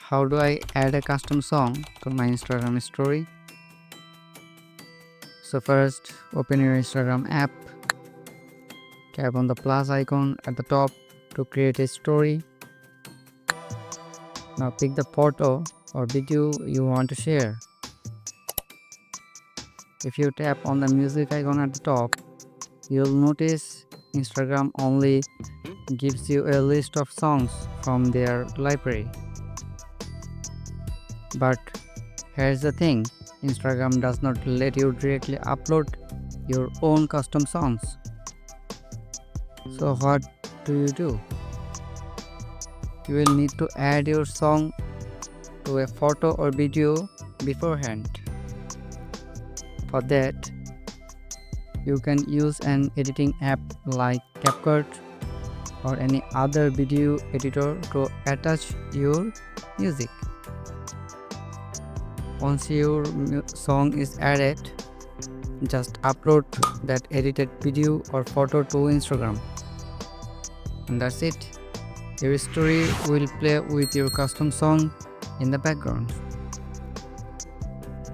How do I add a custom song to my Instagram story? So first, open your Instagram app, tap on the plus icon at the top to create a story. Now pick the photo or video you want to share. If you tap on the music icon at the top, you'll notice Instagram only gives you a list of songs from their library. But here's the thing, Instagram does not let you directly upload your own custom songs. So what do? You will need to add your song to a photo or video beforehand. For that, you can use an editing app like CapCut or any other video editor to attach your music. Once your song is added, just upload that edited video or photo to Instagram. And that's it. Your story will play with your custom song in the background.